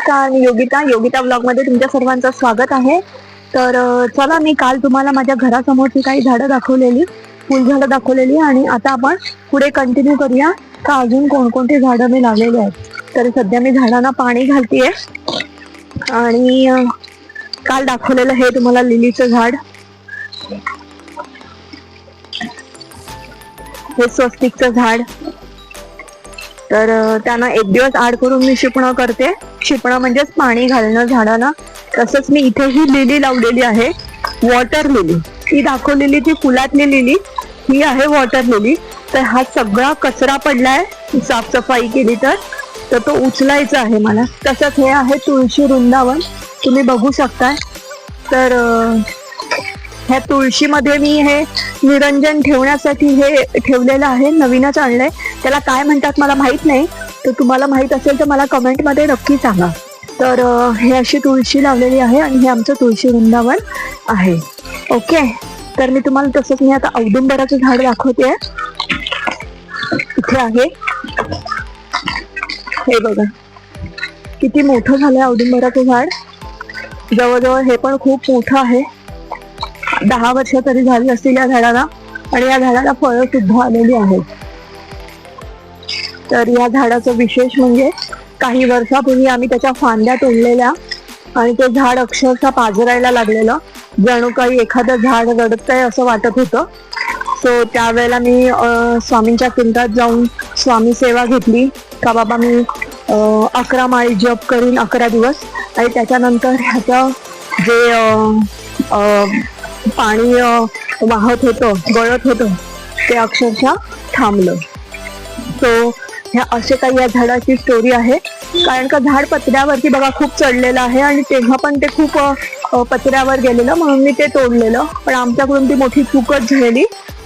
आणि योगिता ब्लॉग मध्ये तुमच्या सर्वांचं स्वागत आहे। तर चला, मी काल तुम्हाला माझ्या घरासमोरची काही झाडं दाखवलेली, फुलझाडं दाखवलेली, आणि आता आपण पुढे कंटिन्यू करूया का अजून कोणकोणती झाडं मी लावलेली आहेत। तर सध्या मी झाडांना पाणी घालतेय आणि काल दाखवलेलं हे तुम्हाला लिलीचं झाड, हे स्वस्तिकचं झाड। तर त्यांना एक दिवस आड करून मी शिपणं करते। शिपणं म्हणजेच पाणी घालणं झाडांना। तसंच मी इथे ही लिली लावलेली आहे, वॉटर लिली। ही दाखवलेली ती फुलातली लिली, ही आहे वॉटर लिली। तर हा सगळा कचरा पडलाय, साफसफाई केली तर तो उचलायचा आहे मला। तसंच हे आहे तुळशी वृंदावन, तुम्ही बघू शकताय। तर ह्या तुळशीमध्ये मी हे निरंजन ठेवण्यासाठी हे ठेवलेलं आहे, नवीनच आणलंय। त्याला काय म्हणतात मला माहित नाही, तर तुम्हाला माहित असेल तर मला कमेंट मध्ये नक्की सांगा। तर हे अशी तुळशी लावलेली आहे आणि हे आमचं तुळशी वृंदावन आहे। ओके, तर मी तुम्हाला तसंच मी आता औदुंबराचं झाड दाखवते। इथे आहे, हे बघा किती मोठं झालंय औदुंबराचं झाड। जवळजवळ हे पण खूप मोठं आहे, 10 वर्ष तरी झाली असतील या झाडाला, आणि या झाडाला फळं सुद्धा आलेली आहेत। तर या झाडाचं विशेष म्हणजे काही वर्षापूर्वी आम्ही त्याच्या फांद्या तोडलेल्या आणि ते झाड अक्षरशः पाजरायला लागलेलं, जणू काही एखादं झाड रडतंय असं वाटत होतं। सो त्यावेळेला मी स्वामींच्या केंद्रात जाऊन स्वामी सेवा घेतली का बाबा मी 11 माळी जप करीन 11 दिवस, आणि त्याच्यानंतर ह्याचं जे पाणी वाहत होतं, गळत होतं, ते अक्षरशः थांबलं। सो ह्या असे काही या झाडाची स्टोरी आहे। कारण का झाड पत्र्यावरती बघा खूप चढलेलं आहे, आणि तेव्हा पण ते खूप पत्र्यावर गेलेलं, म्हणून मी ते तोडलेलं। पण आमच्याकडून ती मोठी चूकच झालेली,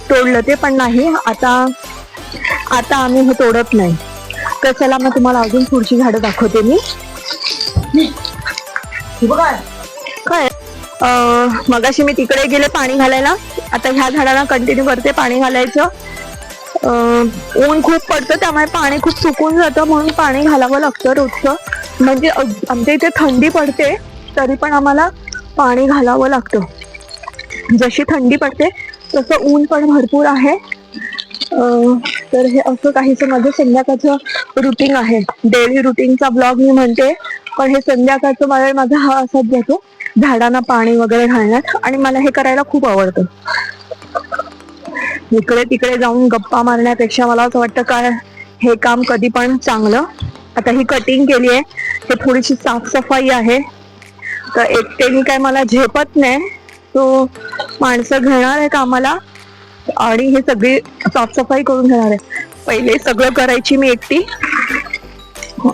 तोडलं ते पण नाही। आता आम्ही हे तोडत नाही। तर चला, मग तुम्हाला अजून पुढची झाडं दाखवते मी। काय मगाशी मी तिकडे गेले पाणी घालायला, आता ह्या झाडाला कंटिन्यू करते पाणी घालायचं। ऊन खूप पडतं त्यामुळे पाणी खूप सुकून जातं, म्हणून पाणी घालावं लागतं रोजचं। म्हणजे आमच्या इथे थंडी पडते तरी पण आम्हाला पाणी घालावं लागतं। जशी थंडी पडते तसं ऊन पण भरपूर आहे। तर हे असं काहीसं माझं संध्याकाळचं रुटीन आहे, डेली रुटीनचा ब्लॉग मी म्हणते, पण हे संध्याकाळचं वेळ माझा हा असाच जातो झाडांना पाणी वगैरे घालण्यात, आणि मला हे करायला खूप आवडतं। इकडे तिकडे जाऊन गप्पा मारण्यापेक्षा मला असं वाटतं काय हे काम कधी पण चांगलं। आता ही कटिंग केली आहे, हे थोडीशी साफसफाई आहे। तर एकट्याने काय मला झेपत नाही, तो माणसं घेणार आहे कामाला आणि हे सगळी साफसफाई करून घेणार आहे। पहिले सगळं करायची मी एकटी,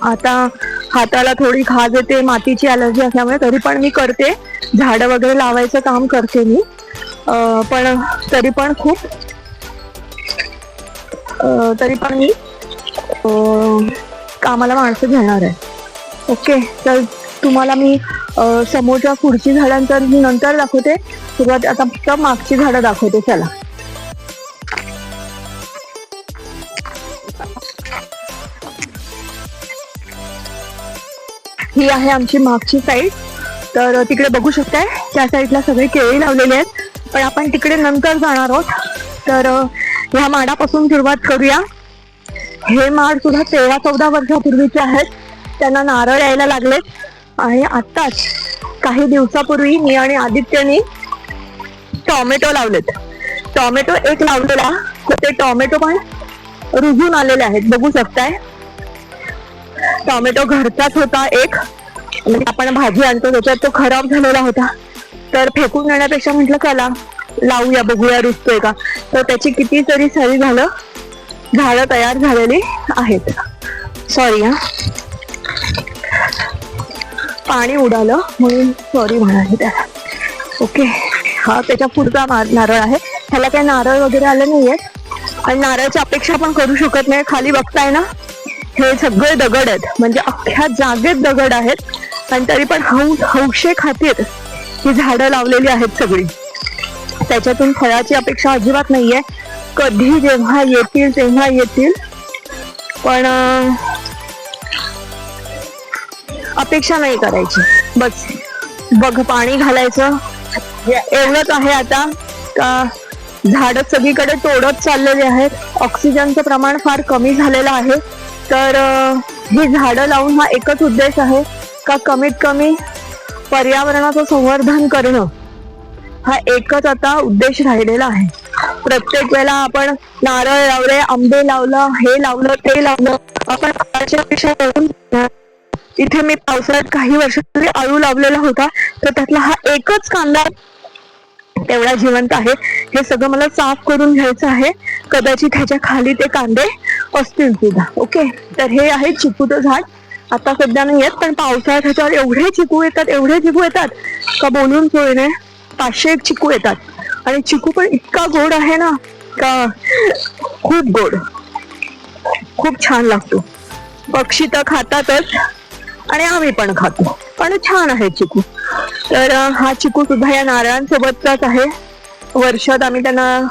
आता हाताला थोडी खाज येते, मातीची ॲलर्जी असल्यामुळे, तरी पण मी करते। झाडं वगैरे लावायचं काम करते मी, पण तरी पण मी कामाला माणसं घेणार आहे। ओके, तर तुम्हाला मी समोरच्या पुढची झाडांचा नंतर दाखवते, सुरुवात आता फक्त मागची झाडं दाखवते। चला, ही आहे आमची मागची साईड। तर तिकडे बघू शकताय त्या साईडला सगळी केळी लावलेली आहेत, पण आपण तिकडे नंतर जाणार आहोत। तर ह्या माडापासून सुरुवात करूया। हे माड सुद्धा 13-14 वर्षापूर्वीचे आहेत, त्यांना नारळ यायला लागलेत, आणि आत्ताच काही दिवसापूर्वी मी आणि आदित्यने टोमॅटो लावलेत। टोमॅटो एक लावलेला, तर ते टोमॅटो पण रुजून आलेले आहेत, बघू शकताय। टोमॅटो घरचाच होता एक, म्हणजे आपण भाजी आणतो त्याच्यात, तो खराब झालेला होता। तर फेकून देण्यापेक्षा म्हटलं चला लावूया, बघूया रुजतोय का। तर त्याची कितीतरी सारी झाडं तयार झालेली आहेत। सॉरी हा, पाणी उडालं म्हणून सॉरी म्हणाले त्याला। ओके, हा त्याच्या पुढचा नारळ आहे, ह्याला काही नारळ वगैरे आले नाहीयेत, आणि नारळाची अपेक्षा पण करू शकत नाही। खाली बघताय ना, हे सगळे दगड आहेत, म्हणजे अख्ख्या जागेत दगड आहेत, आणि तरी पण हौशे खातीर ही झाडं लावलेली आहेत सगळी। त्याच्यातून फळाची अपेक्षा अजिबात नाहीये, कधी जेव्हा येतील तेव्हा येतील, पण अपेक्षा नाही करायची. बस बघ पाणी घालायचं एवढंच आहे. आता का झाड सगळीकडे तोडत चाललेले आहेत, ऑक्सिजनचं प्रमाण फार कमी झालेलं आहे. तर ही झाडं लावून हा एकच उद्देश आहे का कमीत कमी पर्यावरणाचं संवर्धन करणं, हा एकच आता उद्देश राहिलेला आहे. प्रत्येक वेळेला आपण नारळ लावले, आंबे लावलं, हे लावलं, ते लावलं, आपण पेक्षा करून इथे मी पावसाळ्यात काही वर्षापूर्वी आळू लावलेला होता, तर त्यातला हा एकच कांदा तेवढा जिवंत आहे. हे सगळं मला साफ करून घ्यायचं आहे. कदाचित ह्याच्या खाली ते कांदे असतील सुद्धा. ओके, तर हे आहे चिकूचं झाड. आता सध्या नाही येत, पण पावसाळ्यात ह्याच्यावर एवढे चिकू येतात का बोलून सोय नाही. 500 चिकू येतात आणि चिकू पण इतका गोड आहे ना का खूप गोड, खूप छान लागतो. पक्षी तर खातातच आणि आम्ही पण खातो, पण छान आहे चिकू. तर हा चिकू सुद्धा या नारळांसोबतचाच आहे. वर्षात आम्ही त्यांना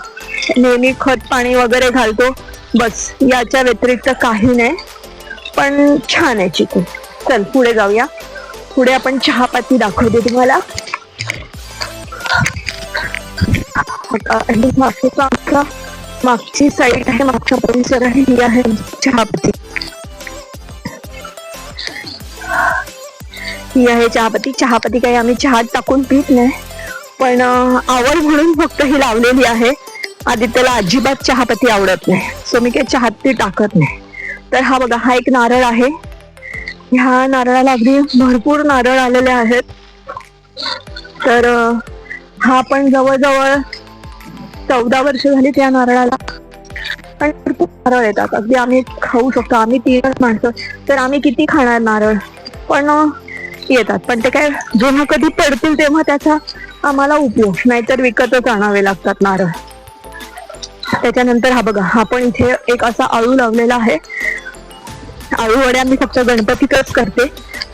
नेहमी खत पाणी वगैरे घालतो, बस याच्या व्यतिरिक्त काही नाही, पण छान आहे चिकू. चल पुढे जाऊया. पुढे आपण चहापत्ती दाखवते तुम्हाला. मागची साईड आहे, मागचा परिसर आहे, ही आहे चहापत्ती. ही आहे चहापत्ती. चहापत्ती काही आम्ही चहात टाकून पित नाही, पण आवड म्हणून फक्त ही लावलेली आहे. आदित्यला अजिबात चहापत्ती आवडत नाही, सो मी काही चहात ती टाकत नाही. तर हा बघा, हा एक नारळ आहे. ह्या नारळाला अगदी भरपूर नारळ आलेले आहेत. तर हा पण जवळजवळ 14 वर्ष झाली त्या नारळाला, आणि भरपूर नारळ येतात. अगदी आम्ही खाऊ शकतो. आम्ही 3 माणसं, तर आम्ही किती खाणार नारळ, पण येतात. पण ते काय जेव्हा कधी पडतील तेव्हा त्याचा आम्हाला उपयोग, नाहीतर विकतच आणावे लागतात नारळ. त्याच्यानंतर हा बघा, हा पण इथे एक असा आळू लावलेला आहे. आळू वड्या मी फक्त गणपतीतच करते,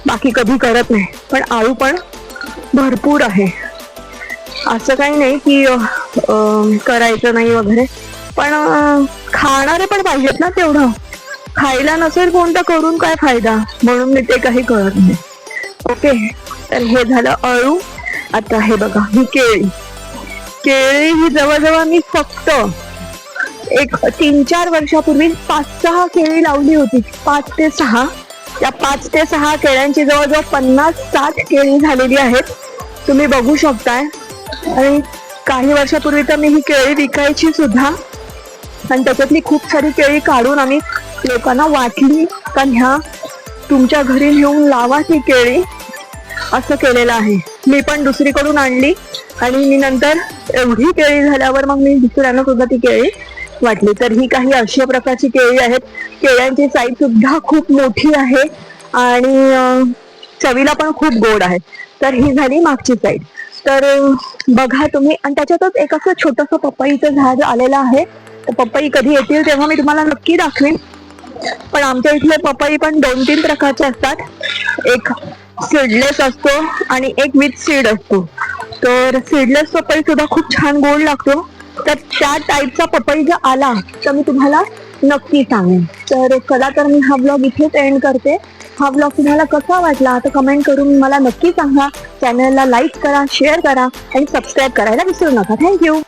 बाकी कधी करत नाही. पण आळू पण भरपूर आहे. असं काही नाही की करायचं नाही वगैरे, पण खाणारे पण पाहिजेत ना. तेवढं खायला नसेल कोणतं करून काय फायदा, म्हणून मी ते काही करत नाही. ओके, तर हे झालं अळू. आता हे बघा, ही केळी ही जवळजवळ मी फक्त एक 3-4 वर्षापूर्वी 5-6 केळी लावली होती. 5 ते 6. त्या 5 ते 6 केळ्यांची जवळजवळ 50-60 केळी झालेली आहेत, तुम्ही बघू शकताय. आणि काही वर्षापूर्वी तर मी ही केळी विकायची सुद्धा, आणि त्याच्यातली खूप सारी केळी काढून आम्ही लोकांना वाटली, कारण ह्या तुमच्या घरी नेऊन लावा ती केळी, असं केलेलं आहे. मी पण दुसरीकडून आणली आणि मी नंतर एवढी केळी झाल्यावर मग मी दुसऱ्यांना सुद्धा ती केळी वाटली. तर ही काही अशा प्रकारची केळी आहेत. केळ्यांची साईज सुद्धा खूप मोठी आहे आणि चवीला पण खूप गोड आहे. तर ही झाली मागची साईड. तर बघा तुम्ही, आणि त्याच्यातच एक असं छोटंसं पपईचं झाड आलेलं आहे. पपई कधी येतील तेव्हा मी तुम्हाला नक्की दाखवेन. पण आमच्या इथले पपई पण 2-3 प्रकारचे असतात. एक सीडलेस असतो आणि एक विथ सीड असतो. तर सीडलेस पपई सुद्धा खूप छान गोड लागतो. तर त्या टाईपचा पपई जर आला तर मी तुम्हाला नक्की सांगेन. तर चला, तर मी हा ब्लॉग इथेच एंड करते. हा ब्लॉग तुम्हाला कसा वाटला आता कमेंट करून मला नक्की सांगा. चॅनलला लाईक करा, शेअर करा आणि सबस्क्राईब करायला विसरू नका. थँक्यू.